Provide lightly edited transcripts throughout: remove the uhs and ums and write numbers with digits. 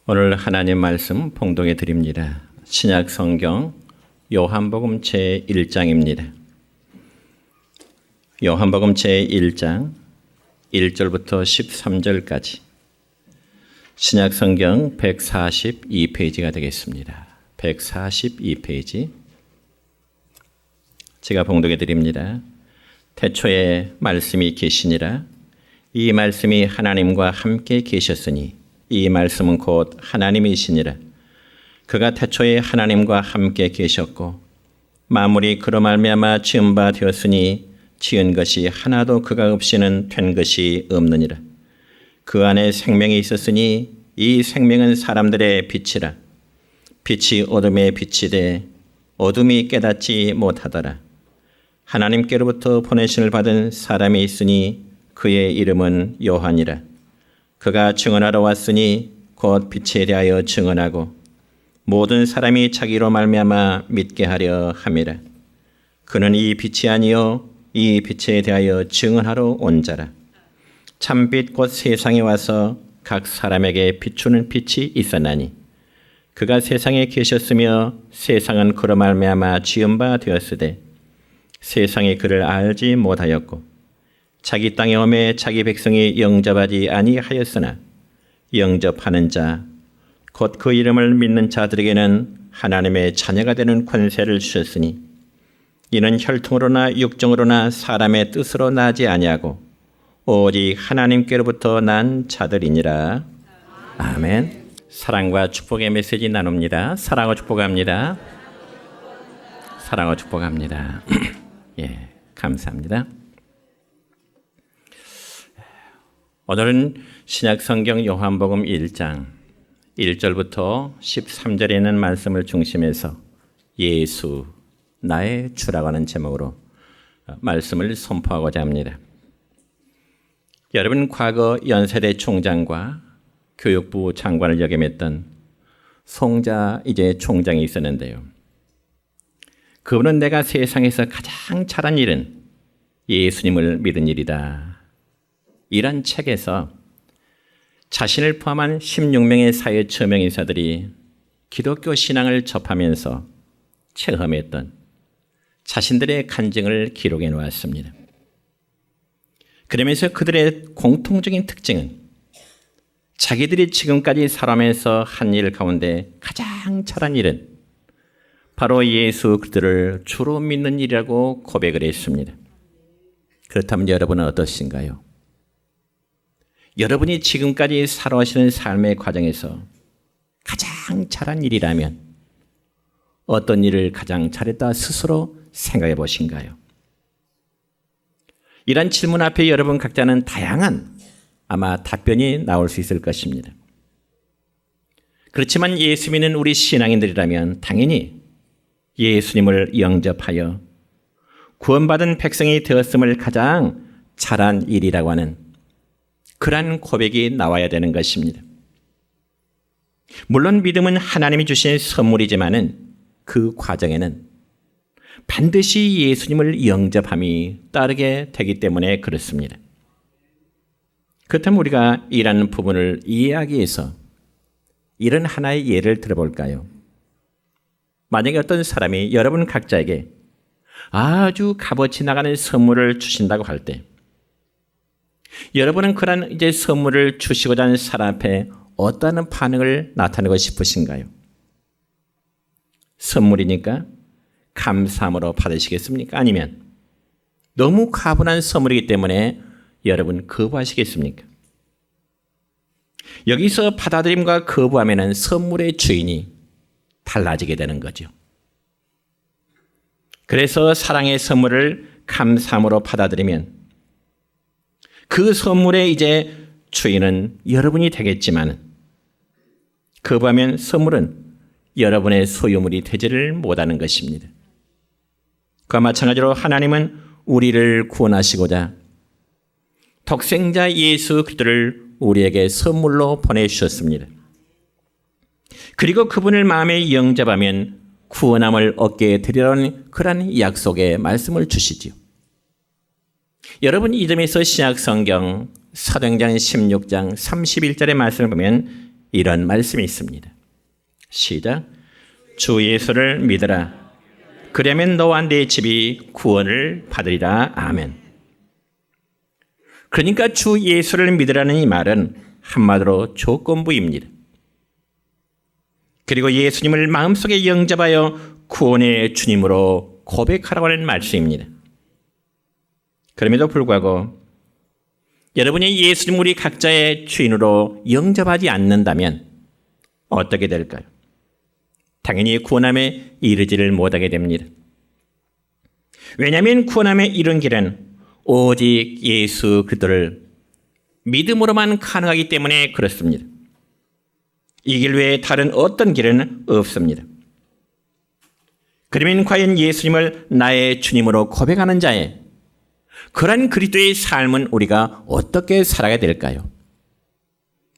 오늘 하나님 말씀 봉독해 드립니다. 신약 성경 요한복음 제1장입니다. 요한복음 제1장 1절부터 13절까지 신약 성경 142페이지가 되겠습니다. 142페이지 제가 봉독해 드립니다. 태초에 말씀이 계시니라. 이 말씀이 하나님과 함께 계셨으니 이 말씀은 곧 하나님이시니라. 그가 태초에 하나님과 함께 계셨고 만물이 그로 말미암아 지은 바 되었으니 지은 것이 하나도 그가 없이는 된 것이 없느니라. 그 안에 생명이 있었으니 이 생명은 사람들의 빛이라. 빛이 어둠에 비치되 어둠이 깨닫지 못하더라. 하나님께로부터 보내심을 받은 사람이 있으니 그의 이름은 요한이라. 그가 증언하러 왔으니 곧 빛에 대하여 증언하고 모든 사람이 자기로 말미암아 믿게 하려 함이라. 그는 이 빛이 아니요 이 빛에 대하여 증언하러 온 자라. 참빛 곧 세상에 와서 각 사람에게 비추는 빛이 있었나니 그가 세상에 계셨으며 세상은 그로 말미암아 지은 바 되었으되 세상이 그를 알지 못하였고 자기 땅에 오매 자기 백성이 영접하지 아니하였으나 영접하는 자 곧 그 이름을 믿는 자들에게는 하나님의 자녀가 되는 권세를 주셨으니 이는 혈통으로나 육정으로나 사람의 뜻으로 나지 아니하고 오직 하나님께로부터 난 자들이니라. 아멘. 사랑과 축복의 메시지 나눕니다. 사랑과 축복합니다. 사랑과 축복합니다. 예, 감사합니다. 오늘은 신약성경 요한복음 1장 1절부터 13절에 있는 말씀을 중심해서 예수 나의 주라고 하는 제목으로 말씀을 선포하고자 합니다. 여러분, 과거 연세대 총장과 교육부 장관을 역임했던 송자 이제 총장이 있었는데요. 그분은 내가 세상에서 가장 잘한 일은 예수님을 믿은 일이다. 이란 책에서 자신을 포함한 16명의 사회 처명 인사들이 기독교 신앙을 접하면서 체험했던 자신들의 간증을 기록해 놓았습니다. 그러면서 그들의 공통적인 특징은 자기들이 지금까지 살아오면서 한 일 가운데 가장 잘한 일은 바로 예수 그리스도를 주로 믿는 일이라고 고백을 했습니다. 그렇다면 여러분은 어떠신가요? 여러분이 지금까지 살아오시는 삶의 과정에서 가장 잘한 일이라면 어떤 일을 가장 잘했다 스스로 생각해 보신가요? 이런 질문 앞에 여러분 각자는 다양한 아마 답변이 나올 수 있을 것입니다. 그렇지만 예수 믿는 우리 신앙인들이라면 당연히 예수님을 영접하여 구원받은 백성이 되었음을 가장 잘한 일이라고 하는 그러한 고백이 나와야 되는 것입니다. 물론 믿음은 하나님이 주신 선물이지만은 그 과정에는 반드시 예수님을 영접함이 따르게 되기 때문에 그렇습니다. 그렇다면 우리가 이러한 부분을 이해하기 위해서 이런 하나의 예를 들어볼까요? 만약에 어떤 사람이 여러분 각자에게 아주 값어치 나가는 선물을 주신다고 할 때 여러분은 그런 이제 선물을 주시고자 하는 사람 앞에 어떠한 반응을 나타내고 싶으신가요? 선물이니까 감사함으로 받으시겠습니까? 아니면 너무 가분한 선물이기 때문에 여러분 거부하시겠습니까? 여기서 받아들임과 거부하면 선물의 주인이 달라지게 되는 거죠. 그래서 사랑의 선물을 감사함으로 받아들이면 그 선물의 이제 주인은 여러분이 되겠지만 거부하면 선물은 여러분의 소유물이 되지를 못하는 것입니다. 그와 마찬가지로 하나님은 우리를 구원하시고자 독생자 예수 그리스도를 우리에게 선물로 보내주셨습니다. 그리고 그분을 마음에 영접하면 구원함을 얻게 되리라는 그러한 약속의 말씀을 주시지요. 여러분, 이 점에서 신약 성경 사도행전 16장 31절의 말씀을 보면 이런 말씀이 있습니다. 시작. 주 예수를 믿으라. 그러면 너와 네 집이 구원을 받으리라. 아멘. 그러니까 주 예수를 믿으라는 이 말은 한마디로 조건부입니다. 그리고 예수님을 마음속에 영접하여 구원의 주님으로 고백하라고 하는 말씀입니다. 그럼에도 불구하고 여러분이 예수님 우리 각자의 주인으로 영접하지 않는다면 어떻게 될까요? 당연히 구원함에 이르지를 못하게 됩니다. 왜냐하면 구원함에 이른 길은 오직 예수 그리스도를 믿음으로만 가능하기 때문에 그렇습니다. 이 길 외에 다른 어떤 길은 없습니다. 그러면 과연 예수님을 나의 주님으로 고백하는 자의 그러한 그리스도의 삶은 우리가 어떻게 살아야 될까요?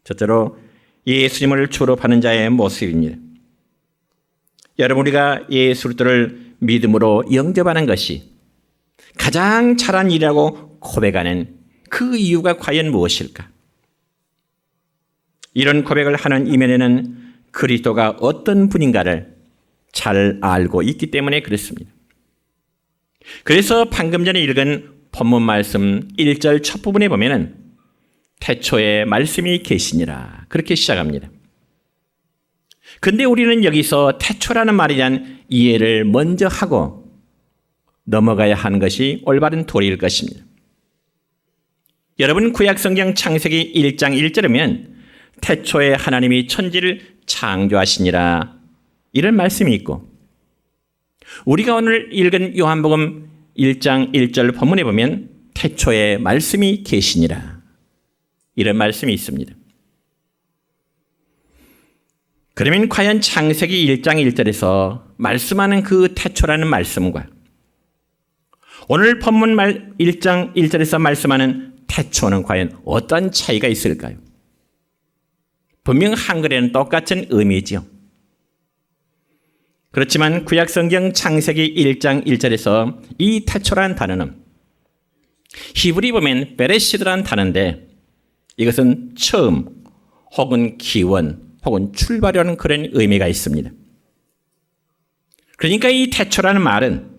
첫째로 예수님을 주로 받는 자의 모습입니다. 여러분, 우리가 예수 그리스도를 믿음으로 영접하는 것이 가장 잘한 일이라고 고백하는 그 이유가 과연 무엇일까? 이런 고백을 하는 이면에는 그리스도가 어떤 분인가를 잘 알고 있기 때문에 그렇습니다. 그래서 방금 전에 읽은 본문 말씀 1절 첫 부분에 보면은 태초에 말씀이 계시니라 그렇게 시작합니다. 근데 우리는 여기서 태초라는 말에 대한 이해를 먼저 하고 넘어가야 하는 것이 올바른 도리일 것입니다. 여러분, 구약성경 창세기 1장 1절이면 태초에 하나님이 천지를 창조하시니라 이런 말씀이 있고, 우리가 오늘 읽은 요한복음 1장 1절 본문에 보면 태초에 말씀이 계시니라 이런 말씀이 있습니다. 그러면 과연 창세기 1장 1절에서 말씀하는 그 태초라는 말씀과 오늘 본문 1장 1절에서 말씀하는 태초는 과연 어떤 차이가 있을까요? 분명 한글에는 똑같은 의미지요. 그렇지만 구약성경 창세기 1장 1절에서 이 태초라는 단어는 히브리 보면 베레시드라는 단어인데 이것은 처음 혹은 기원 혹은 출발이라는 그런 의미가 있습니다. 그러니까 이 태초라는 말은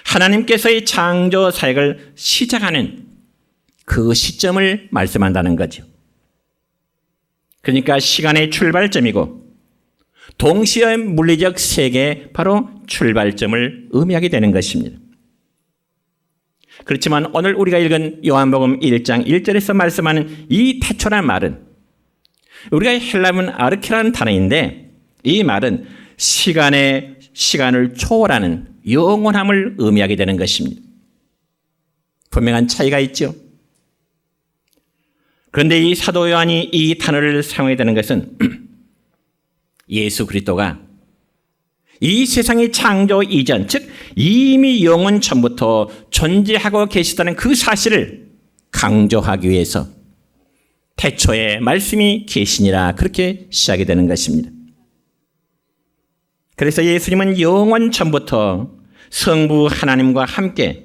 하나님께서의 창조 사역을 시작하는 그 시점을 말씀한다는 거죠. 그러니까 시간의 출발점이고 동시에 물리적 세계의 바로 출발점을 의미하게 되는 것입니다. 그렇지만 오늘 우리가 읽은 요한복음 1장 1절에서 말씀하는 이 태초라는 말은 우리가 헬라문 아르케라는 단어인데 이 말은 시간을 초월하는 영원함을 의미하게 되는 것입니다. 분명한 차이가 있죠. 그런데 이 사도 요한이 이 단어를 사용하게 되는 것은 예수 그리스도가 이 세상의 창조 이전, 즉 이미 영원 전부터 존재하고 계시다는 그 사실을 강조하기 위해서 태초에 말씀이 계시니라 그렇게 시작이 되는 것입니다. 그래서 예수님은 영원 전부터 성부 하나님과 함께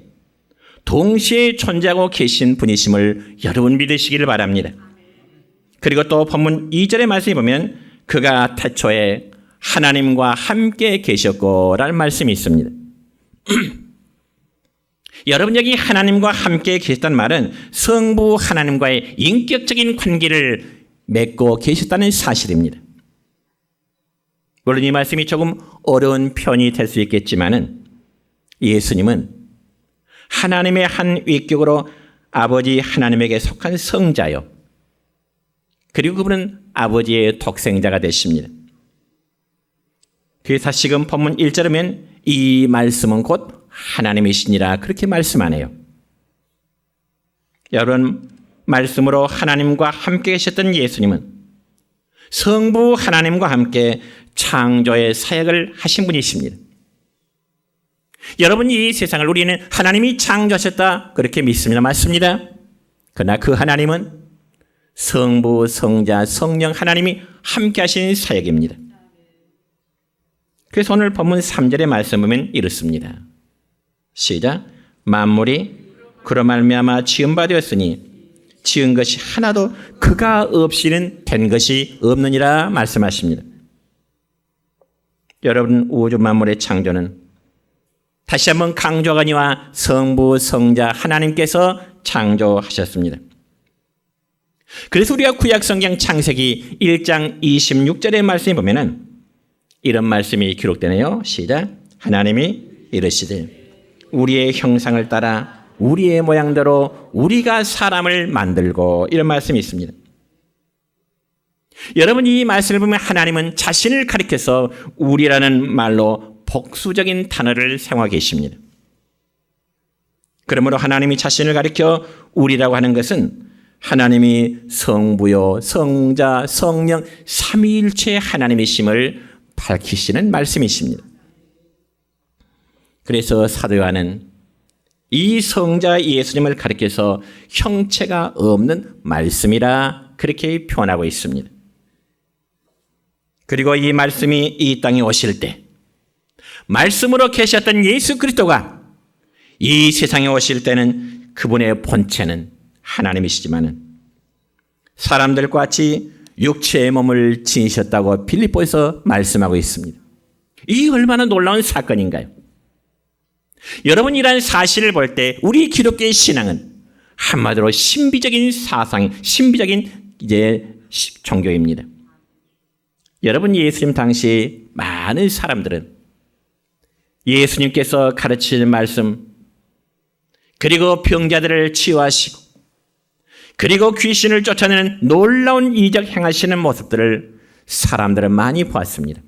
동시에 존재하고 계신 분이심을 여러분 믿으시기를 바랍니다. 그리고 또 본문 2절의 말씀에 보면 그가 태초에 하나님과 함께 계셨고 라는 말씀이 있습니다. 여러분, 여기 하나님과 함께 계셨다는 말은 성부 하나님과의 인격적인 관계를 맺고 계셨다는 사실입니다. 물론 이 말씀이 조금 어려운 편이 될 수 있겠지만은 예수님은 하나님의 한 위격으로 아버지 하나님에게 속한 성자요. 그리고 그분은 아버지의 독생자가 되십니다. 그래서 지금 본문 1절이면 이 말씀은 곧 하나님이시니라 그렇게 말씀하네요. 여러분, 말씀으로 하나님과 함께 계셨던 예수님은 성부 하나님과 함께 창조의 사역을 하신 분이십니다. 여러분, 이 세상을 우리는 하나님이 창조하셨다 그렇게 믿습니다. 맞습니다. 그러나 그 하나님은 성부, 성자, 성령 하나님이 함께 하신 사역입니다. 그래서 오늘 본문 3절의 말씀 보면 이렇습니다. 시작. 만물이 그로 말미암아 지은 바 되었으니 지은 것이 하나도 그가 없이는 된 것이 없느니라 말씀하십니다. 여러분, 우주 만물의 창조는 다시 한번 강조하거니와 성부, 성자 하나님께서 창조하셨습니다. 그래서 우리가 구약성경 창세기 1장 26절의 말씀에 보면은 이런 말씀이 기록되네요. 시작. 하나님이 이르시되 우리의 형상을 따라 우리의 모양대로 우리가 사람을 만들고, 이런 말씀이 있습니다. 여러분, 이 말씀을 보면 하나님은 자신을 가리켜서 우리라는 말로 복수적인 단어를 사용하고 계십니다. 그러므로 하나님이 자신을 가리켜 우리라고 하는 것은 하나님이 성부요, 성자, 성령 삼위일체 하나님이심을 밝히시는 말씀이십니다. 그래서 사도 요한은 이 성자 예수님을 가리켜서 형체가 없는 말씀이라 그렇게 표현하고 있습니다. 그리고 이 말씀이 이 땅에 오실 때 말씀으로 계셨던 예수 그리스도가 이 세상에 오실 때는 그분의 본체는 하나님이시지만은 사람들과 같이 육체의 몸을 지니셨다고 빌립보에서 말씀하고 있습니다. 이 얼마나 놀라운 사건인가요? 여러분, 이러한 사실을 볼 때 우리 기독교의 신앙은 한마디로 신비적인 사상, 신비적인 종교입니다. 여러분, 예수님 당시 많은 사람들은 예수님께서 가르치는 말씀, 그리고 병자들을 치유하시고, 그리고 귀신을 쫓아내는 놀라운 이적 행하시는 모습들을 사람들은 많이 보았습니다.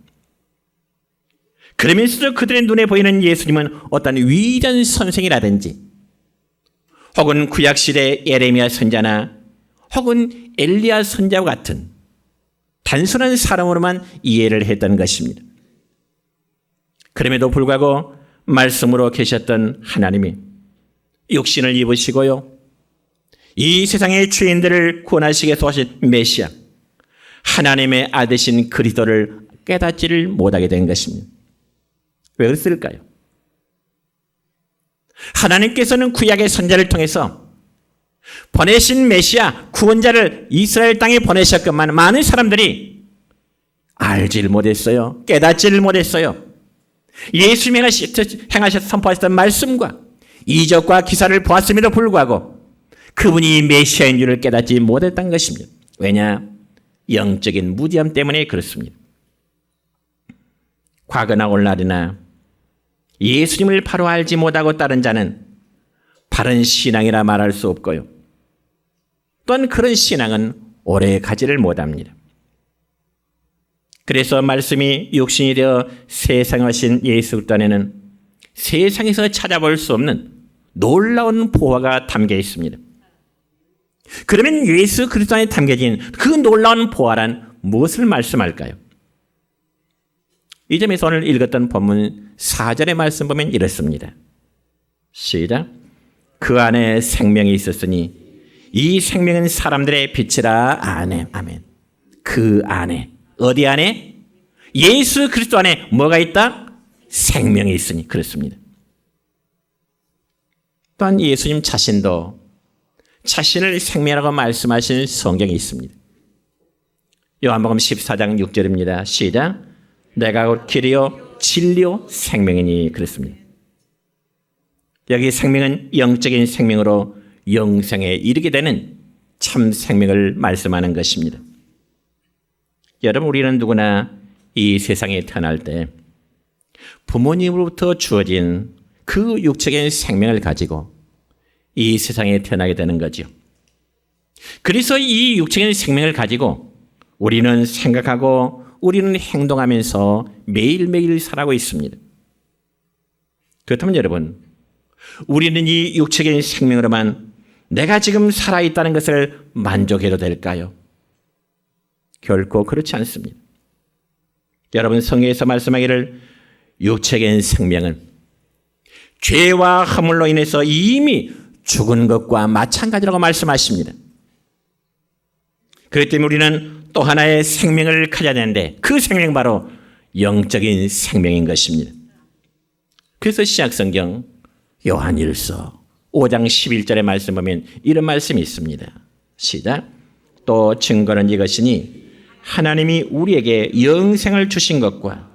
그러면서도 그들의 눈에 보이는 예수님은 어떤 위대한 선생이라든지 혹은 구약시대 예레미야 선자나 혹은 엘리야 선자와 같은 단순한 사람으로만 이해를 했던 것입니다. 그럼에도 불구하고 말씀으로 계셨던 하나님이 육신을 입으시고요, 이 세상의 죄인들을 구원하시기 위해서 오신 메시아 하나님의 아들이신 그리스도를 깨닫지를 못하게 된 것입니다. 왜 그랬을까요? 하나님께서는 구약의 선자를 통해서 보내신 메시아 구원자를 이스라엘 땅에 보내셨건만 많은 사람들이 알지를 못했어요. 깨닫지를 못했어요. 예수님이 행하셔서 선포하셨던 말씀과 이적과 기사를 보았음에도 불구하고 그분이 메시아인 줄을 깨닫지 못했던 것입니다. 왜냐? 영적인 무지함 때문에 그렇습니다. 과거나 오늘날이나 예수님을 바로 알지 못하고 따른 자는 바른 신앙이라 말할 수 없고요, 또한 그런 신앙은 오래 가지를 못합니다. 그래서 말씀이 육신이 되어 세상에 오신 예수 그리스도 안에는 세상에서 찾아볼 수 없는 놀라운 보화가 담겨 있습니다. 그러면 예수 그리스도 안에 담겨진 그 놀라운 보화란 무엇을 말씀할까요? 이 점에서 오늘 읽었던 본문 4절의 말씀 보면 이렇습니다. 시작. 그 안에 생명이 있었으니 이 생명은 사람들의 빛이라. 아멘. 그 안에, 어디 안에? 예수 그리스도 안에 뭐가 있다? 생명이 있으니 그렇습니다. 또한 예수님 자신도 자신을 생명이라고 말씀하신 성경이 있습니다. 요한복음 14장 6절입니다. 시작. 내가 곧 길이요 진리요 생명이니 그랬습니다. 여기 생명은 영적인 생명으로 영생에 이르게 되는 참 생명을 말씀하는 것입니다. 여러분, 우리는 누구나 이 세상에 태어날 때 부모님으로부터 주어진 그 육적인 생명을 가지고 이 세상에 태어나게 되는 거죠. 그래서 이 육적인 생명을 가지고 우리는 생각하고 우리는 행동하면서 매일매일 살아가고 있습니다. 그렇다면 여러분, 우리는 이 육적인 생명으로만 내가 지금 살아있다는 것을 만족해도 될까요? 결코 그렇지 않습니다. 여러분, 성경에서 말씀하기를 육적인 생명은 죄와 허물로 인해서 이미 죽은 것과 마찬가지라고 말씀하십니다. 그렇기 때문에 우리는 또 하나의 생명을 가져야 되는데 그 생명 바로 영적인 생명인 것입니다. 그래서 신약성경 요한일서 5장 11절의 말씀 보면 이런 말씀이 있습니다. 시작. 또 증거는 이것이니 하나님이 우리에게 영생을 주신 것과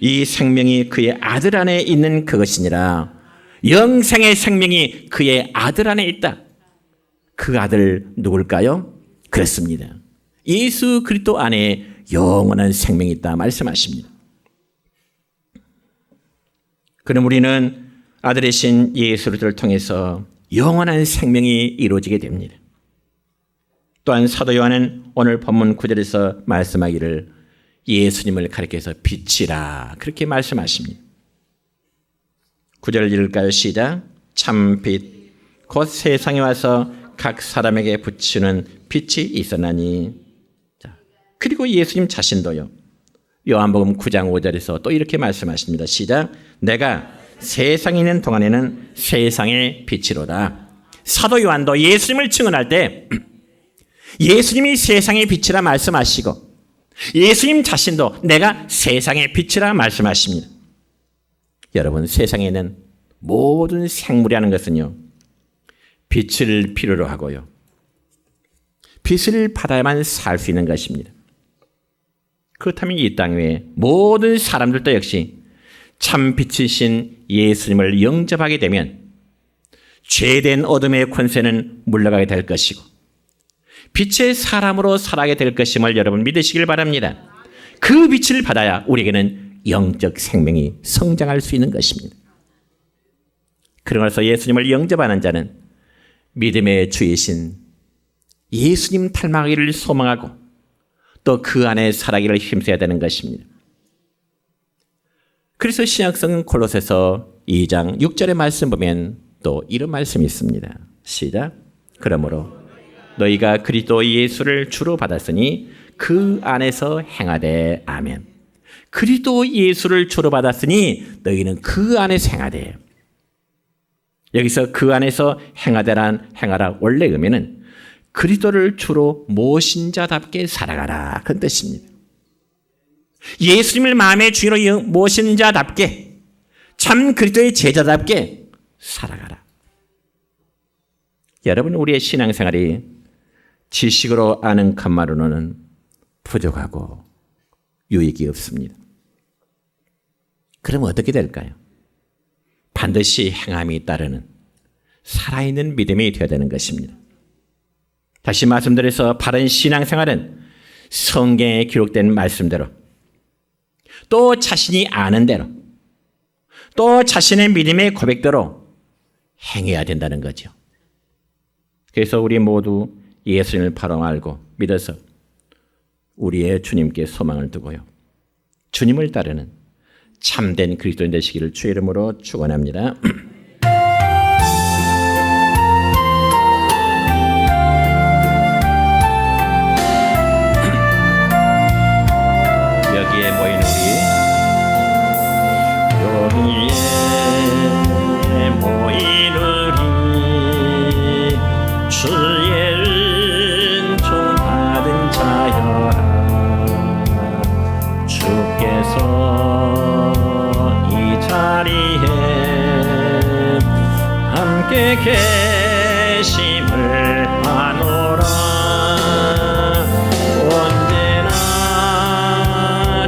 이 생명이 그의 아들 안에 있는 그것이니라. 영생의 생명이 그의 아들 안에 있다. 그 아들 누굴까요? 그렇습니다. 예수 그리스도 안에 영원한 생명이 있다 말씀하십니다. 그럼 우리는 아들이신 예수 그리스도를 통해서 영원한 생명이 이루어지게 됩니다. 또한 사도 요한은 오늘 본문 9절에서 말씀하기를 예수님을 가리켜서 빛이라 그렇게 말씀하십니다. 9절 읽을까요? 시작. 참 빛 곧 세상에 와서 각 사람에게 비추는 빛이 있었나니. 자, 그리고 예수님 자신도요. 요한복음 9장 5절에서 또 이렇게 말씀하십니다. 시작. 내가 세상에 있는 동안에는 세상의 빛이로다. 사도 요한도 예수님을 증언할 때 예수님이 세상의 빛이라 말씀하시고 예수님 자신도 내가 세상의 빛이라 말씀하십니다. 여러분, 세상에 있는 모든 생물이라는 것은요, 빛을 필요로 하고요, 빛을 받아야만 살 수 있는 것입니다. 그렇다면 이 땅 위에 모든 사람들도 역시 참 빛이신 예수님을 영접하게 되면 죄된 어둠의 권세는 물러가게 될 것이고 빛의 사람으로 살아가게 될 것임을 여러분 믿으시길 바랍니다. 그 빛을 받아야 우리에게는 영적 생명이 성장할 수 있는 것입니다. 그러면서 예수님을 영접하는 자는 믿음의 주이신 예수님 닮아가기를 소망하고 또 그 안에 살아가기를 힘써야 되는 것입니다. 그래서 신약성은 골로새서 2장 6절의 말씀 보면 또 이런 말씀이 있습니다. 시작. 그러므로 너희가 그리스도 예수를 주로 받았으니 그 안에서 행하되. 아멘. 그리스도 예수를 주로 받았으니 너희는 그 안에서 행하되. 여기서 그 안에서 행하되란 행하라 원래 의미는 그리스도를 주로 모신 자답게 살아가라 그런 뜻입니다. 예수님을 마음의 주인으로 모신 자답게 참 그리스도의 제자답게 살아가라. 여러분, 우리의 신앙생활이 지식으로 아는 것만으로는 부족하고 유익이 없습니다. 그럼 어떻게 될까요? 반드시 행함이 따르는 살아있는 믿음이 되어야 되는 것입니다. 다시 말씀드려서 바른 신앙생활은 성경에 기록된 말씀대로 또 자신이 아는 대로 또 자신의 믿음의 고백대로 행해야 된다는 거죠. 그래서 우리 모두 예수님을 바로 알고 믿어서 우리의 주님께 소망을 두고요, 주님을 따르는 참된 그리스도인 되시기를 주의 이름으로 축원합니다. 여기에 모인 여기에 모인 우리 주의 은총 받은 자여라. 주께서 이 자리에 함께 계심을 아노라. 언제나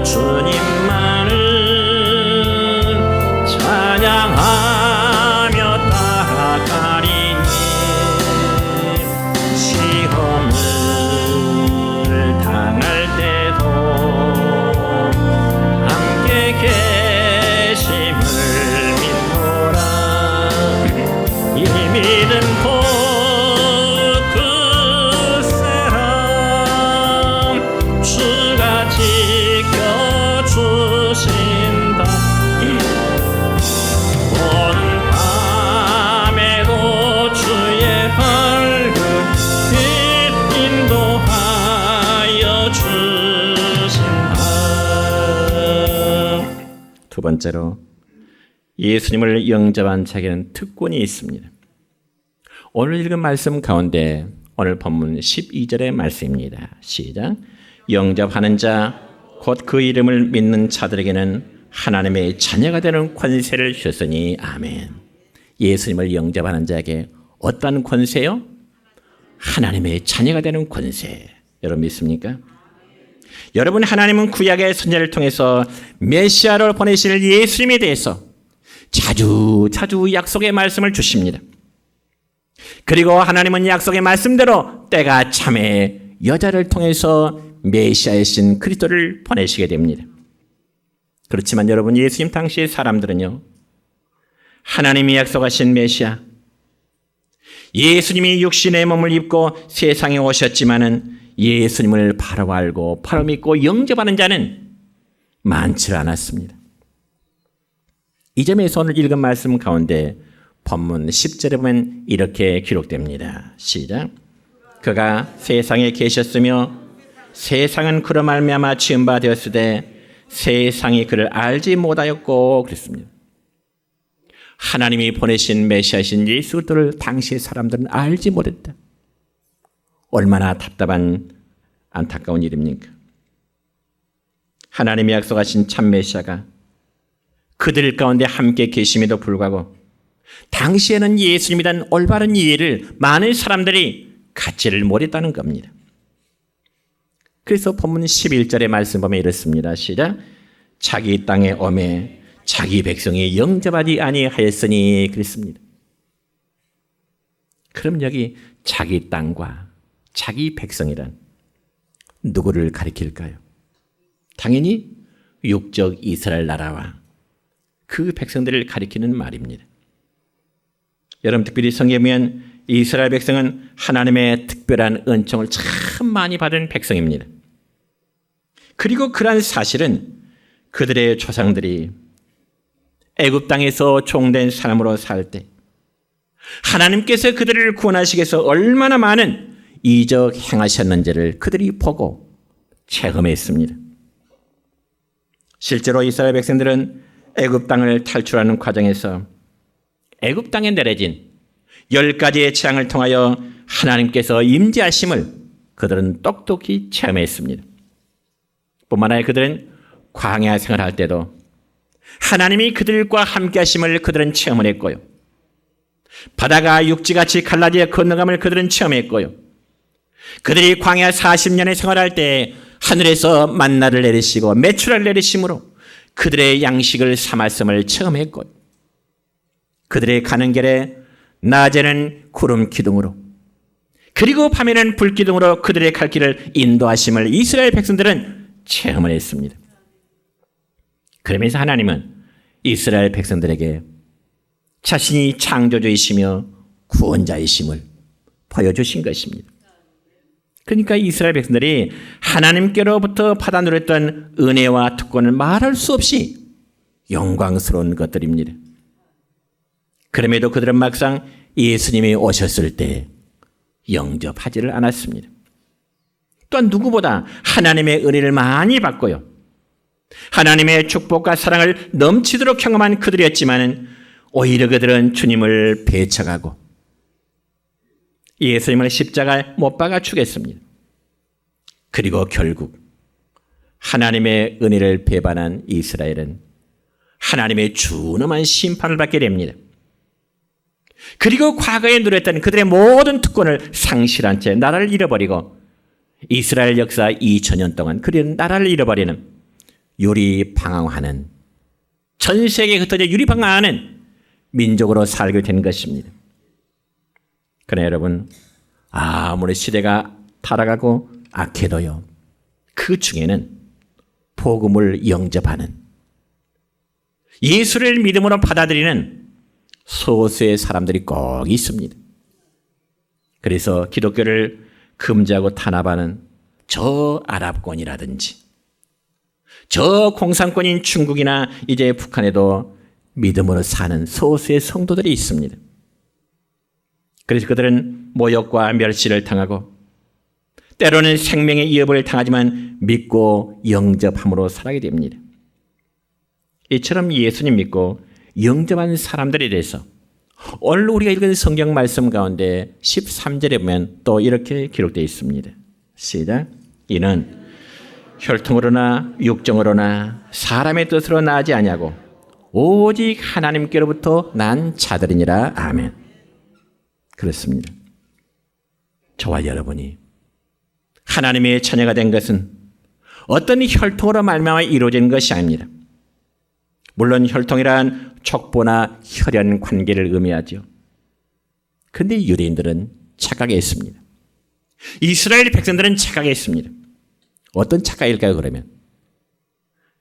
주님만을 찬양하며 따라가리니 시험을 당할 때도 함께 계심을 믿노라. 이 믿음 곧 그 사람 주가 지켜주신다. 오는 밤에도 주의 밝은 빛 인도하여 주신다. 두 번째로 예수님을 영접한 자에게는 특권이 있습니다. 오늘 읽은 말씀 가운데 오늘 본문 12절의 말씀입니다. 시작. 영접하는 자 곧 그 이름을 믿는 자들에게는 하나님의 자녀가 되는 권세를 주셨으니. 아멘. 예수님을 영접하는 자에게 어떤 권세요? 하나님의 자녀가 되는 권세. 여러분 믿습니까? 여러분, 하나님은 구약의 선지자를 통해서 메시아를 보내실 예수님에 대해서 자주 약속의 말씀을 주십니다. 그리고 하나님은 약속의 말씀대로 때가 참에 여자를 통해서 메시아이신 그리스도를 보내시게 됩니다. 그렇지만 여러분, 예수님 당시의 사람들은요, 하나님이 약속하신 메시아, 예수님이 육신의 몸을 입고 세상에 오셨지만은 예수님을 바로 알고 바로 믿고 영접하는 자는 많지 않았습니다. 이 점에서 오늘 읽은 말씀 가운데 본문 10절에 보면 이렇게 기록됩니다. 시작. 그가 세상에 계셨으며 세상은 그로 말미암아 지은 바 되었으되 세상이 그를 알지 못하였고 그랬습니다. 하나님이 보내신 메시아신 예수 그리스도를 당시의 사람들은 알지 못했다. 얼마나 답답한 안타까운 일입니까? 하나님이 약속하신 참 메시아가 그들 가운데 함께 계심에도 불구하고 당시에는 예수님에 대한 올바른 이해를 많은 사람들이 갖지를 못했다는 겁니다. 그래서 본문 11절의 말씀 보면 이렇습니다. 시작. 자기 땅에 오매 자기 백성이 영접하지 아니하였으니 그랬습니다. 그럼 여기 자기 땅과 자기 백성이란 누구를 가리킬까요? 당연히 육적 이스라엘 나라와 그 백성들을 가리키는 말입니다. 여러분, 특별히 성경에 보면 이스라엘 백성은 하나님의 특별한 은총을 참 많이 받은 백성입니다. 그리고 그러한 사실은 그들의 조상들이 애굽 땅에서 종된 삶으로 살 때 하나님께서 그들을 구원하시기 위해서 얼마나 많은 이적 행하셨는지를 그들이 보고 체험했습니다. 실제로 이스라엘 백성들은 애굽 땅을 탈출하는 과정에서 애굽 땅에 내려진 10가지의 재앙을 통하여 하나님께서 임재하심을 그들은 똑똑히 체험했습니다. 뿐만 아니라 그들은 광야 생활할 때도 하나님이 그들과 함께 하심을 그들은 체험을 했고요. 바다가 육지같이 갈라져 건너감을 그들은 체험했고요. 그들이 광야 40년의 생활할 때 하늘에서 만나를 내리시고 메추라를 내리심으로 그들의 양식을 삼았음을 체험했고요. 그들의 가는 길에 낮에는 구름 기둥으로 그리고 밤에는 불 기둥으로 그들의 갈 길을 인도하심을 이스라엘 백성들은 체험을 했습니다. 그러면서 하나님은 이스라엘 백성들에게 자신이 창조주이시며 구원자이심을 보여주신 것입니다. 그러니까 이스라엘 백성들이 하나님께로부터 받아 누렸던 은혜와 특권을 말할 수 없이 영광스러운 것들입니다. 그럼에도 그들은 막상 예수님이 오셨을 때 영접하지를 않았습니다. 또한 누구보다 하나님의 은혜를 많이 받고요. 하나님의 축복과 사랑을 넘치도록 경험한 그들이었지만 오히려 그들은 주님을 배척하고 예수님을 십자가에 못 박아 죽였습니다. 그리고 결국 하나님의 은혜를 배반한 이스라엘은 하나님의 준엄한 심판을 받게 됩니다. 그리고 과거에 누렸던 그들의 모든 특권을 상실한 채 나라를 잃어버리고 이스라엘 역사 2000년 동안 그들은 나라를 잃어버리는 유리방황하는 전 세계에 흩어져 유리방황하는 민족으로 살게 된 것입니다. 그러나 여러분, 아무리 시대가 타락하고 악해도요, 그 중에는 복음을 영접하는 예수를 믿음으로 받아들이는 소수의 사람들이 꼭 있습니다. 그래서 기독교를 금지하고 탄압하는 저 아랍권이라든지 저 공산권인 중국이나 이제 북한에도 믿음으로 사는 소수의 성도들이 있습니다. 그래서 그들은 모욕과 멸시를 당하고 때로는 생명의 위협을 당하지만 믿고 영접함으로 살아가게 됩니다. 이처럼 예수님 믿고 영접한 사람들에 대해서 오늘 우리가 읽은 성경 말씀 가운데 13절에 보면 또 이렇게 기록되어 있습니다. 시작. 이는 혈통으로나 육정으로나 사람의 뜻으로 나지 아니하고 오직 하나님께로부터 난 자들이니라. 아멘. 그렇습니다. 저와 여러분이 하나님의 자녀가 된 것은 어떤 혈통으로 말미암아 이루어진 것이 아닙니다. 물론 혈통이란 족보나 혈연 관계를 의미하죠. 그런데 유대인들은 착각했습니다. 이스라엘 백성들은 착각했습니다. 어떤 착각일까요, 그러면?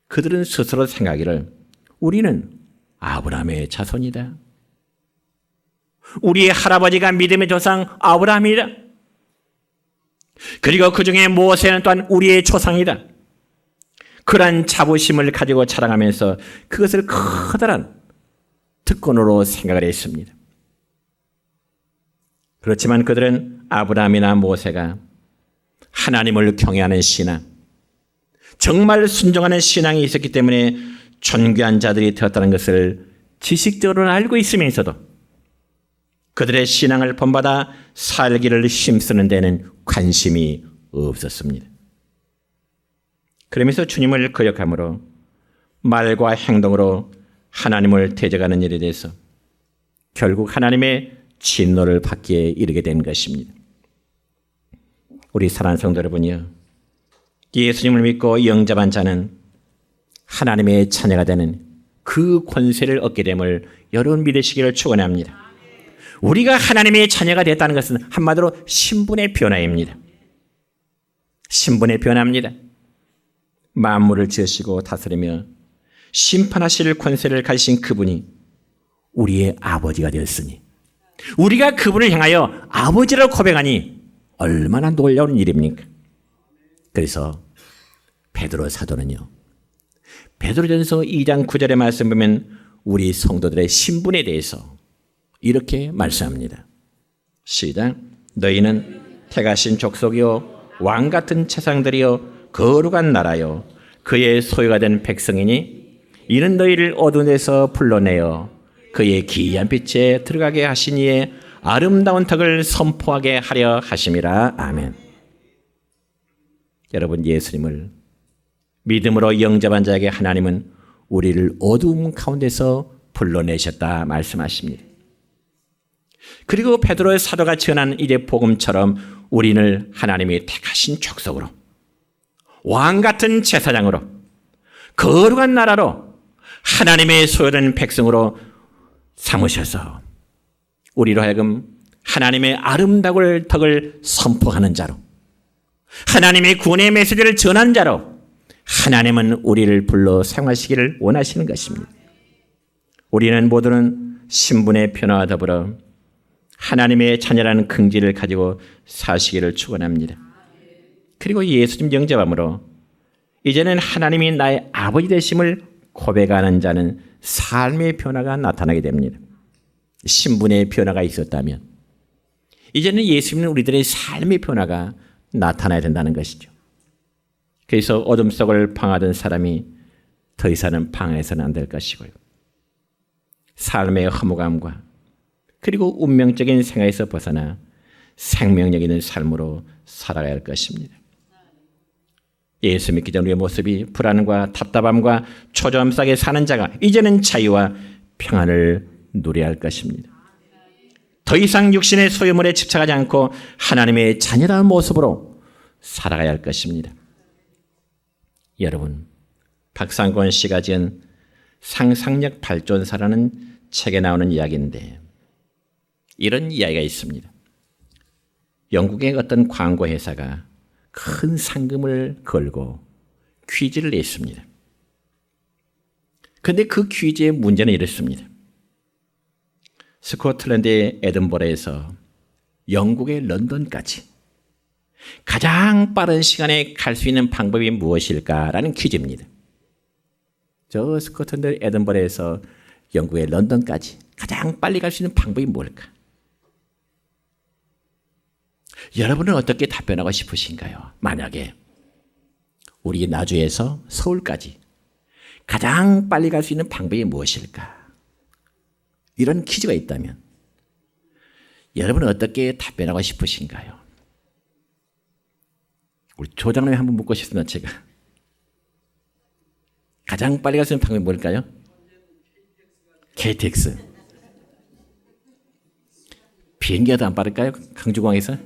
그들은 스스로 생각하기를 우리는 아브라함의 자손이다. 우리의 할아버지가 믿음의 조상 아브라함이다. 그리고 그 중에 모세는 또한 우리의 조상이다. 그러한 자부심을 가지고 자랑하면서 그것을 커다란 특권으로 생각을 했습니다. 그렇지만 그들은 아브라함이나 모세가 하나님을 경외하는 신앙, 정말 순종하는 신앙이 있었기 때문에 존귀한 자들이 되었다는 것을 지식적으로는 알고 있으면서도 그들의 신앙을 본받아 살기를 힘쓰는 데는 관심이 없었습니다. 그러면서 주님을 거역함으로 말과 행동으로 하나님을 대적하는 일에 대해서 결국 하나님의 진노를 받기에 이르게 된 것입니다. 우리 사랑하는 성도 여러분이요, 예수님을 믿고 영접한 자는 하나님의 자녀가 되는 그 권세를 얻게 됨을 여러분 믿으시기를 축원합니다. 우리가 하나님의 자녀가 됐다는 것은 한마디로 신분의 변화입니다. 신분의 변화입니다. 만물을 지으시고 다스리며 심판하실 권세를 가지신 그분이 우리의 아버지가 되었으니 우리가 그분을 향하여 아버지라고 고백하니 얼마나 놀라운 일입니까? 그래서 베드로 사도는요, 베드로전서 2장 9절의 말씀 보면 우리 성도들의 신분에 대해서 이렇게 말씀합니다. 시작. 너희는 택하신 족속이요 왕 같은 체상들이요 거룩한 나라요 그의 소유가 된 백성이니 이는 너희를 어두운 데서 불러내어 그의 기이한 빛에 들어가게 하시니에 아름다운 덕을 선포하게 하려 하심이라. 아멘. 여러분, 예수님을 믿음으로 영접한 자에게 하나님은 우리를 어두움 가운데서 불러내셨다 말씀하십니다. 그리고 베드로의 사도가 전한 이제 복음처럼 우리를 하나님이 택하신 족속으로 왕 같은 제사장으로 거룩한 나라로 하나님의 소유된 백성으로 삼으셔서 우리로 하여금 하나님의 아름다운 덕을 선포하는 자로, 하나님의 구원의 메시지를 전하는 자로 하나님은 우리를 불러 사용하시기를 원하시는 것입니다. 우리는 모두는 신분의 변화와 더불어 하나님의 자녀라는 긍지를 가지고 사시기를 축원합니다. 그리고 예수님 영접함으로 이제는 하나님이 나의 아버지 되심을 고백하는 자는 삶의 변화가 나타나게 됩니다. 신분의 변화가 있었다면 이제는 예수님은 우리들의 삶의 변화가 나타나야 된다는 것이죠. 그래서 어둠 속을 방하던 사람이 더 이상은 방해서는 안 될 것이고요. 삶의 허무감과 그리고 운명적인 생활에서 벗어나 생명력 있는 삶으로 살아가야 할 것입니다. 예수 믿기 전 우리의 모습이 불안과 답답함과 초조함 속에 사는 자가 이제는 자유와 평안을 누려야 할 것입니다. 더 이상 육신의 소유물에 집착하지 않고 하나님의 자녀라는 모습으로 살아가야 할 것입니다. 여러분, 박상권 씨가 지은 상상력 발전사라는 책에 나오는 이야기인데 이런 이야기가 있습니다. 영국의 어떤 광고 회사가 큰 상금을 걸고 퀴즈를 냈습니다. 그런데 그 퀴즈의 문제는 이렇습니다. 스코틀랜드의 에든버러에서 영국의 런던까지 가장 빠른 시간에 갈 수 있는 방법이 무엇일까라는 퀴즈입니다. 저 스코틀랜드 에든버러에서 영국의 런던까지 가장 빨리 갈 수 있는 방법이 뭘까? 여러분은 어떻게 답변하고 싶으신가요? 만약에 우리 나주에서 서울까지 가장 빨리 갈 수 있는 방법이 무엇일까? 이런 퀴즈가 있다면 여러분은 어떻게 답변하고 싶으신가요? 우리 조장님이 한번 묻고 싶습니다. 제가 가장 빨리 갈 수 있는 방법이 뭘까요? KTX. 비행기가 더 안 빠를까요? 강주공항에서?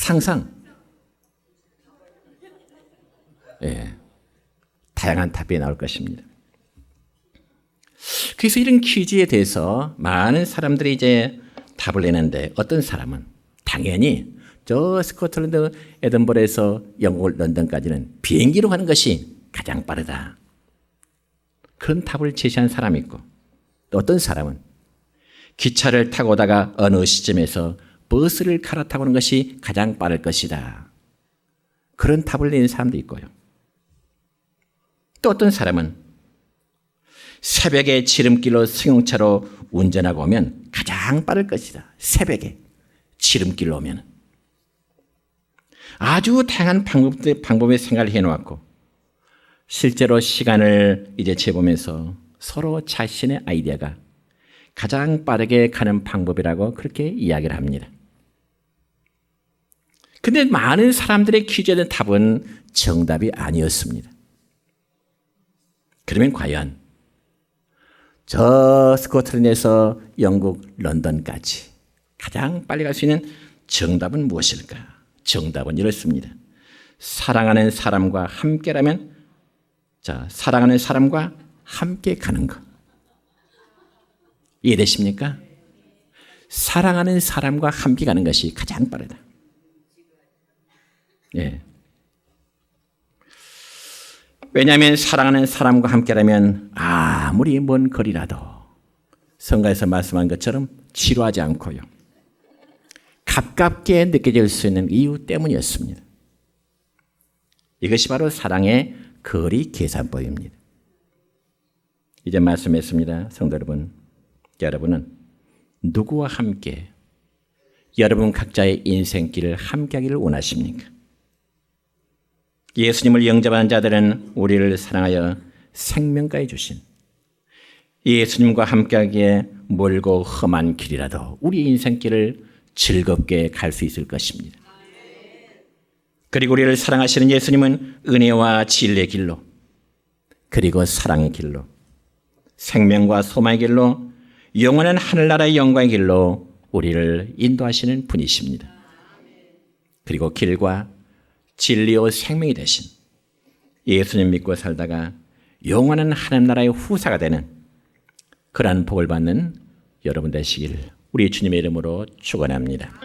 상상. 예, 다양한 답이 나올 것입니다. 그래서 이런 퀴즈에 대해서 많은 사람들이 이제 답을 내는데 어떤 사람은 당연히 저 스코틀랜드 에든버러에서 영국 런던까지는 비행기로 가는 것이 가장 빠르다. 그런 답을 제시한 사람이 있고 또 어떤 사람은 기차를 타고 오다가 어느 시점에서 버스를 갈아타고 오는 것이 가장 빠를 것이다. 그런 답을 내는 사람도 있고요. 또 어떤 사람은 새벽에 지름길로 승용차로 운전하고 오면 가장 빠를 것이다. 새벽에 지름길로 오면. 아주 다양한 방법의 생각을 해놓았고 실제로 시간을 이제 재보면서 서로 자신의 아이디어가 가장 빠르게 가는 방법이라고 그렇게 이야기를 합니다. 근데 많은 사람들의 퀴즈에 대한 답은 정답이 아니었습니다. 그러면 과연 저 스코틀랜드에서 영국 런던까지 가장 빨리 갈 수 있는 정답은 무엇일까? 정답은 이렇습니다. 사랑하는 사람과 함께라면, 자, 사랑하는 사람과 함께 가는 것. 이해되십니까? 사랑하는 사람과 함께 가는 것이 가장 빠르다. 예. 왜냐하면 사랑하는 사람과 함께라면 아무리 먼 거리라도 성가에서 말씀한 것처럼 지루하지 않고요. 가깝게 느껴질 수 있는 이유 때문이었습니다. 이것이 바로 사랑의 거리 계산법입니다. 이제 말씀했습니다. 성도 여러분, 여러분은 누구와 함께 여러분 각자의 인생길을 함께하기를 원하십니까? 예수님을 영접하는 자들은 우리를 사랑하여 생명까지 주신 예수님과 함께하기에 멀고 험한 길이라도 우리 인생길을 즐겁게 갈 수 있을 것입니다. 그리고 우리를 사랑하시는 예수님은 은혜와 진리의 길로 그리고 사랑의 길로 생명과 소망의 길로 영원한 하늘나라의 영광의 길로 우리를 인도하시는 분이십니다. 그리고 길과 진리요 생명이 되신 예수님 믿고 살다가 영원한 하늘나라의 후사가 되는 그러한 복을 받는 여러분 되시길 우리 주님의 이름으로 축원합니다.